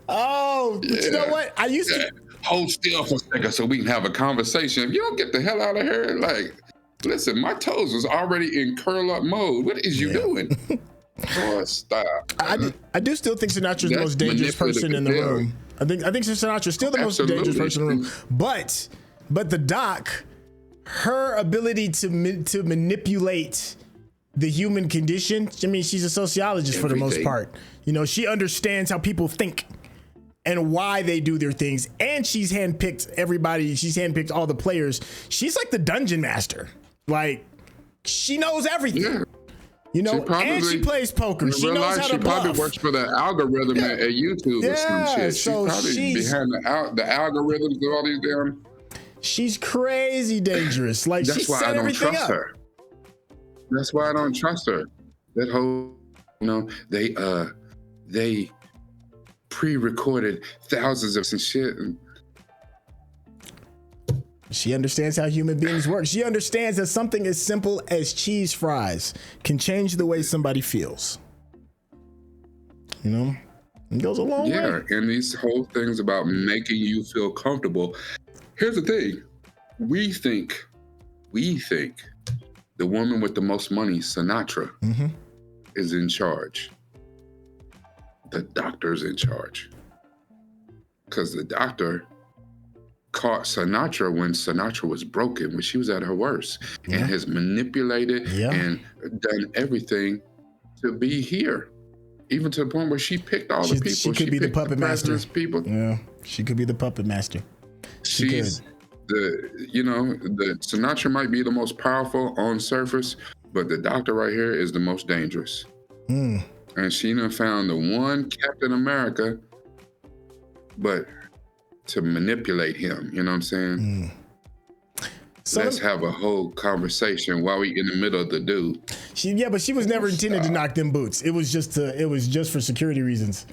Speaker 3: But you know what? I used to
Speaker 2: hold still for a second so we can have a conversation. If you don't get the hell out of here, like, listen, my toes was already in curl up mode. What is you doing? Oh, stop.
Speaker 3: I do still think Sinatra's the most dangerous person in the room. I think Sinatra's still the most dangerous person in the room. But the doc, her ability to manipulate the human condition. I mean, she's a sociologist for the most part. She understands how people think and why they do their things. And she's handpicked everybody. She's handpicked all the players. She's like the dungeon master. Like, she knows everything. And she plays poker. She knows how to bluff.
Speaker 2: She probably works for the algorithm at YouTube or some shit. She's probably behind the algorithms and all these damn.
Speaker 3: She's crazy dangerous. Like,
Speaker 2: that's why I don't trust her. That's why I don't trust her. That whole, they pre-recorded thousands of some shit.
Speaker 3: She understands how human beings work. She understands that something as simple as cheese fries can change the way somebody feels. It goes a long way.
Speaker 2: Yeah, and these whole things about making you feel comfortable. Here's the thing. We think the woman with the most money, Sinatra, is in charge. The doctor's in charge. Because the doctor caught Sinatra when Sinatra was broken, when she was at her worst, and has manipulated and done everything to be here. even to the point where she picked all the people.
Speaker 3: She could be the puppet master.
Speaker 2: People.
Speaker 3: Yeah, she could be the puppet master.
Speaker 2: She's the Sinatra might be the most powerful on surface, but the doctor right here is the most dangerous. And she done found the one Captain America, but to manipulate him, you know what I'm saying? Let's have a whole conversation while we in the middle of the dude.
Speaker 3: But she was never intended to knock them boots. It was just for security reasons.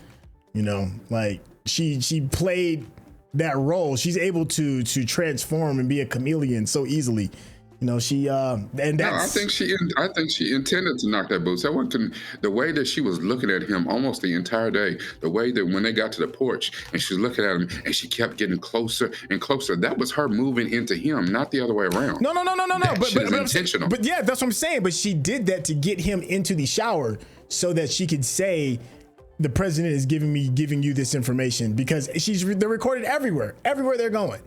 Speaker 3: You know, like she played that role. She's able to transform and be a chameleon so easily. You know,
Speaker 2: I think she intended to knock that boots. That wasn't the way that she was looking at him almost the entire day. The way that when they got to the porch and she was looking at him and she kept getting closer and closer. That was her moving into him, not the other way around.
Speaker 3: No. But
Speaker 2: intentional.
Speaker 3: But yeah, that's what I'm saying. But she did that to get him into the shower so that she could say, the president is giving you this information, because they're recorded everywhere they're going.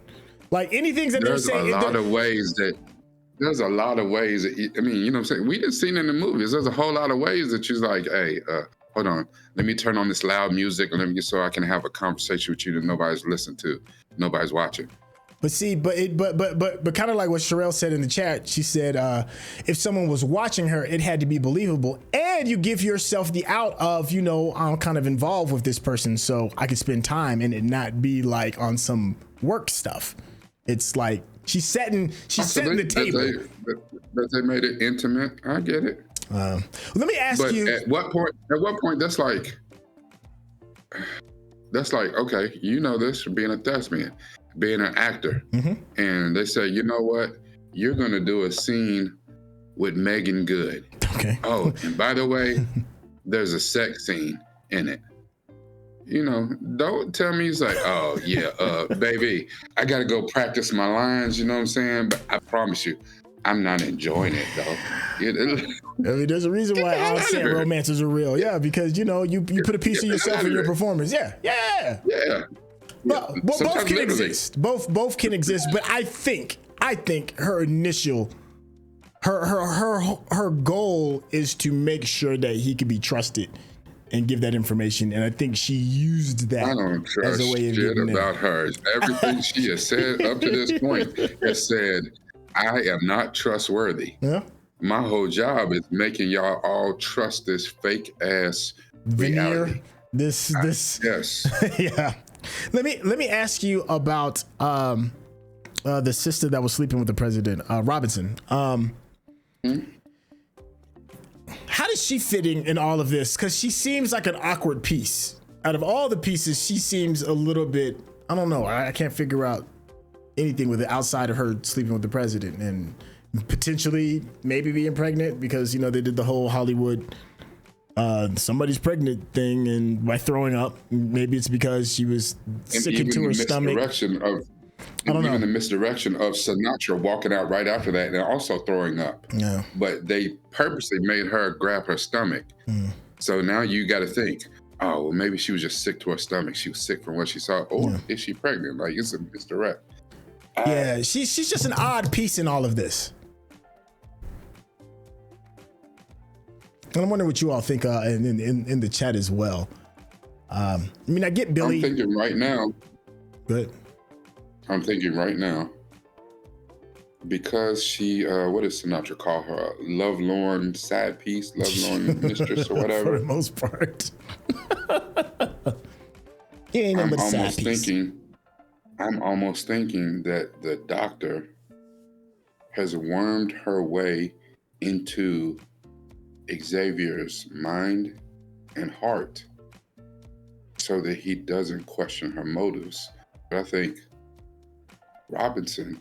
Speaker 3: Like anything that they're saying. There's a lot of ways that, I mean, you know what I'm saying? We didn't see it in the movies. There's a whole lot of ways that she's like, hey, hold on. Let me turn on this loud music and so I can have a conversation with you that nobody's listening to. Nobody's watching. But see, but kind of like what Sherelle said in the chat, she said, if someone was watching her, it had to be believable. And you give yourself the out of, I'm kind of involved with this person, so I could spend time and it not be like on some work stuff. It's like, she's setting the table.
Speaker 2: That they made it intimate. I get it.
Speaker 3: Let me ask you.
Speaker 2: At what point that's like, okay, you know this from being a thespian, being an actor. And they say, you know what? You're going to do a scene with Megan Good.
Speaker 3: Okay.
Speaker 2: Oh, and by the way, there's a sex scene in it. Don't tell me it's like, oh yeah, baby, I gotta go practice my lines, you know what I'm saying? But I promise you, I'm not enjoying it though.
Speaker 3: I mean, there's a reason why on-set romances are real. Yeah, because you put a piece of yourself in your performance. Yeah. But both can exist. Both can exist. But I think her initial her goal is to make sure that he can be trusted and give that information, and I think she used that
Speaker 2: I don't trust
Speaker 3: as a way of
Speaker 2: shit
Speaker 3: getting
Speaker 2: about her. Everything she has said up to this point has said, I am not trustworthy.
Speaker 3: Yeah.
Speaker 2: My whole job is making y'all all trust this fake ass reality.
Speaker 3: This.
Speaker 2: Yes.
Speaker 3: Yeah. Let me ask you about the sister that was sleeping with the president, Robinson. How does she fit in all of this? Because she seems like an awkward piece. Out of all the pieces, she seems a little bit, I don't know. I can't figure out anything with it outside of her sleeping with the president and potentially maybe being pregnant, because, they did the whole Hollywood somebody's pregnant thing, and by throwing up, maybe it's because she was sick into her stomach. I don't know.
Speaker 2: Even the misdirection of Sinatra walking out right after that and also throwing up.
Speaker 3: Yeah.
Speaker 2: But they purposely made her grab her stomach. So now you got to think, oh, well, maybe she was just sick to her stomach. She was sick from what she saw. Or is she pregnant? Like, it's a misdirect.
Speaker 3: Yeah, she's just an odd piece in all of this. And I'm wondering what you all think in the chat as well. I mean, I get Billy.
Speaker 2: I'm thinking right now.
Speaker 3: Good.
Speaker 2: I'm thinking right now, because she, what does Sinatra call her? A lovelorn side piece, lovelorn mistress or whatever.
Speaker 3: For the most part. You ain't
Speaker 2: I'm almost thinking that the doctor has wormed her way into Xavier's mind and heart so that he doesn't question her motives. But I think Robinson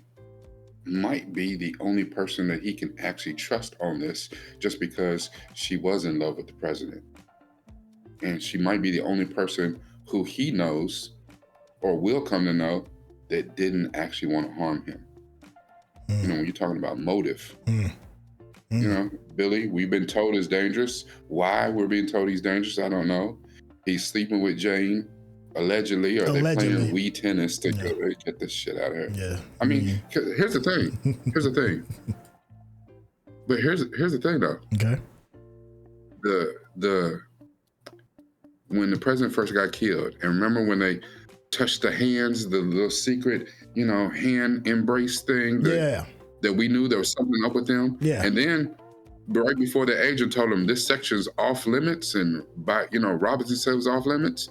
Speaker 2: might be the only person that he can actually trust on this, just because she was in love with the president. And she might be the only person who he knows or will come to know that didn't actually want to harm him. When you're talking about motive, Billy, we've been told is dangerous. Why we're being told he's dangerous, I don't know. He's sleeping with Jane. Allegedly, or they're playing Wii tennis to get this shit out of her.
Speaker 3: Yeah.
Speaker 2: I mean, here's the thing. But here's the thing, though.
Speaker 3: Okay.
Speaker 2: when the president first got killed, and remember when they touched the hands, the little secret, hand embrace thing that we knew there was something up with them.
Speaker 3: Yeah.
Speaker 2: And then right before the agent told them this section's off limits, and Robinson said it was off limits,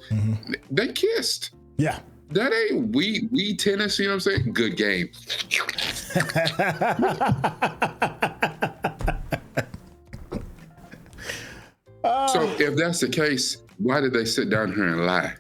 Speaker 2: they kissed.
Speaker 3: Yeah.
Speaker 2: That ain't we tennis, you know what I'm saying? Good game. So if that's the case, why did they sit down here and lie?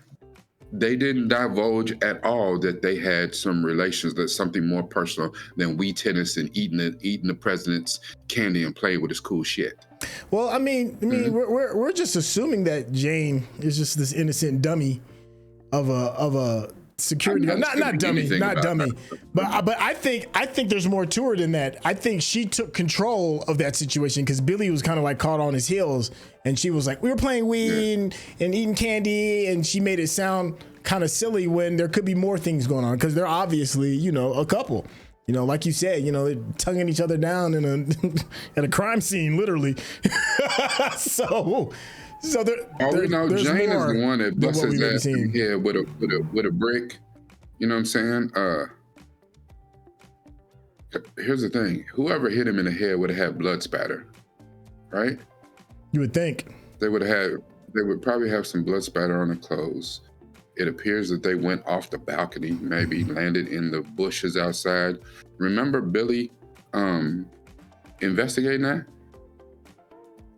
Speaker 2: They didn't divulge at all that they had some relations, that's something more personal than we tennis and eating the president's candy and play with his cool shit.
Speaker 3: Well, I mean, we're just assuming that Jane is just this innocent dummy of a security guard. Not dummy, but I think there's more to her than that. I think she took control of that situation because Billy was kind of like caught on his heels, and she was like, we were playing weed and eating candy, and she made it sound kind of silly when there could be more things going on because they're obviously a couple. Like you said, they're tonguing each other down at a crime scene, literally. So there,
Speaker 2: we know Jane is the one that busts his ass in the head with a brick. You know what I'm saying? Here's the thing: whoever hit him in the head would have had blood spatter, right?
Speaker 3: You would think
Speaker 2: they would probably have some blood spatter on their clothes. It appears that they went off the balcony, maybe landed in the bushes outside. Remember Billy investigating that?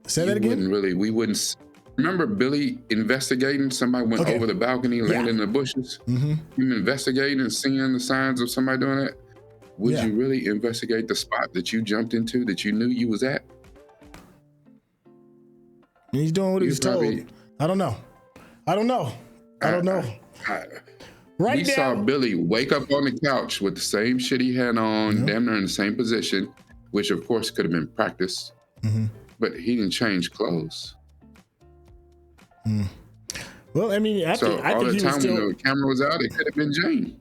Speaker 3: Say that again?
Speaker 2: We wouldn't. Remember Billy investigating? Somebody went over the balcony, landed in the bushes. Him investigating and seeing the signs of somebody doing that. Would you really investigate the spot that you jumped into, that you knew you was at?
Speaker 3: He's doing what he was told. I don't know.
Speaker 2: We saw Billy wake up on the couch with the same shit he had on, damn near in the same position, which of course could have been practice, but he didn't change clothes.
Speaker 3: Well, I mean, I think
Speaker 2: all the
Speaker 3: he
Speaker 2: time
Speaker 3: was still...
Speaker 2: when the camera was out, it could have been Jane.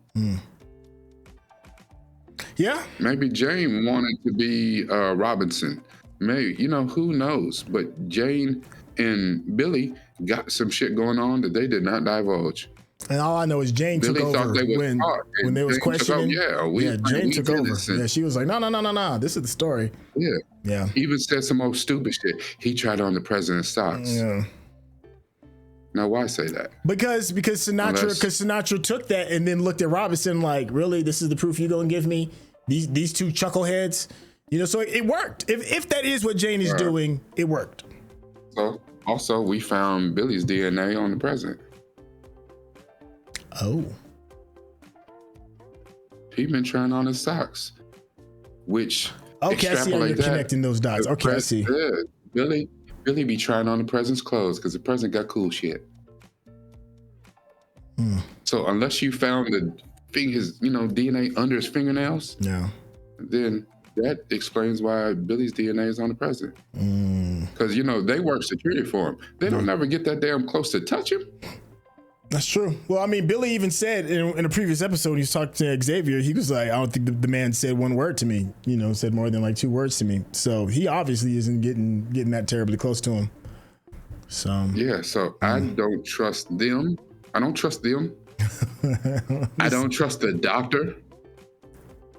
Speaker 3: Yeah.
Speaker 2: Maybe Jane wanted to be Robinson. Maybe, who knows? But Jane and Billy got some shit going on that they did not divulge.
Speaker 3: And all I know is Jane took over when they was questioning. Jane took over. Yeah, she was like, no, this is the story. Yeah.
Speaker 2: Even said some old stupid shit. He tried on the president's socks. Yeah. Now, why say that?
Speaker 3: Because Sinatra took that and then looked at Robinson like, really, this is the proof you're gonna give me? These two chuckleheads, so it worked. If that is what Jane is doing, it worked.
Speaker 2: So also, we found Billy's DNA on the president.
Speaker 3: Oh.
Speaker 2: He been trying on his socks, which
Speaker 3: okay, I see how you're connecting those dots. Okay, I see.
Speaker 2: Billy be trying on the president's clothes because the president got cool shit. So unless you found his DNA under his fingernails, then that explains why Billy's DNA is on the president. Because they work security for him. They don't never get that damn close to touch him.
Speaker 3: That's true. Well, I mean, Billy even said in a previous episode, he was talking to Xavier, he was like, I don't think the man said one word to me, said more than like 2 words to me. So he obviously isn't getting that terribly close to him. So
Speaker 2: yeah, so I don't trust them. I don't trust them. I don't trust the doctor.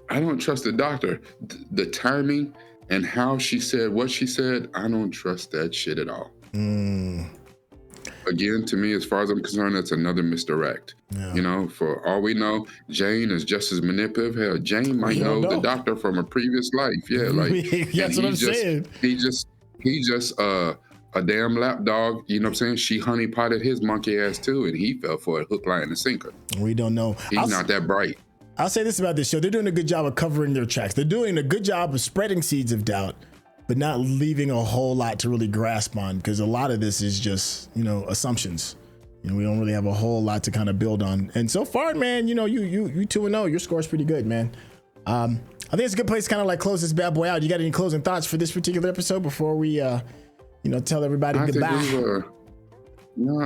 Speaker 2: The timing and how she said what she said, I don't trust that shit at all. Again, to me, as far as I'm concerned, that's another misdirect. For all we know, Jane is just as manipulative. Hell, Jane might know the doctor from a previous life. Yeah,
Speaker 3: that's what I'm saying.
Speaker 2: He just a damn lapdog. You know what I'm saying? She honeypotted his monkey ass too, and he fell for a hook, line, and sinker.
Speaker 3: We don't know.
Speaker 2: He's not that bright.
Speaker 3: I'll say this about this show: they're doing a good job of covering their tracks. They're doing a good job of spreading seeds of doubt, but not leaving a whole lot to really grasp on, because a lot of this is just, assumptions. We don't really have a whole lot to kind of build on. And so far, man, you 2-0. Your score's pretty good, man. I think it's a good place to kind of like close this bad boy out. You got any closing thoughts for this particular episode before we, tell everybody goodbye?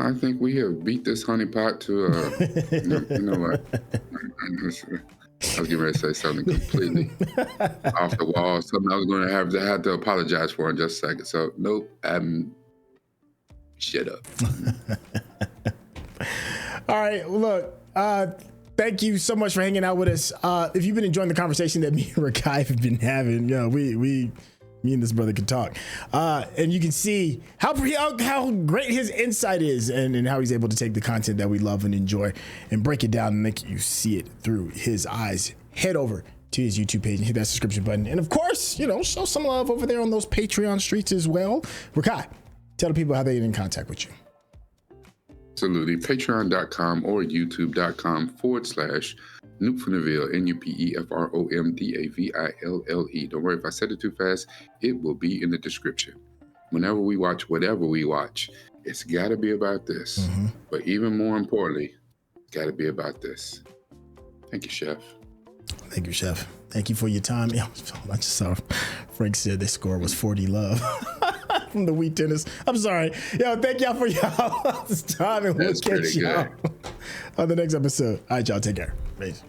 Speaker 2: I think we have beat this honeypot to, you know what? I was getting ready to say something completely off the wall. Something I was going to have to apologize for in just a second. So, nope, shut up.
Speaker 3: All right, look, thank you so much for hanging out with us. If you've been enjoying the conversation that me and Rekkai have been having, me and this brother can talk. And you can see how great his insight is and how he's able to take the content that we love and enjoy and break it down and make you see it through his eyes. Head over to his YouTube page and hit that subscription button. And of course, show some love over there on those Patreon streets as well. Rekkai, tell the people how they get in contact with you.
Speaker 2: Absolutely. Patreon.com or YouTube.com/Nupfromdaville, NUPEFROMDAVILLE. Don't worry, if I said it too fast, it will be in the description. Whenever we watch whatever we watch, it's got to be about this.
Speaker 3: Mm-hmm.
Speaker 2: But even more importantly, it's got to be about this. Thank you, Chef.
Speaker 3: Thank you, Chef. Thank you for your time. I just saw Frank said the score was 40 love from the Wheat Tennis. I'm sorry. Thank y'all for y'all's time, and we'll catch y'all on the next episode. All right, y'all, take care. Peace.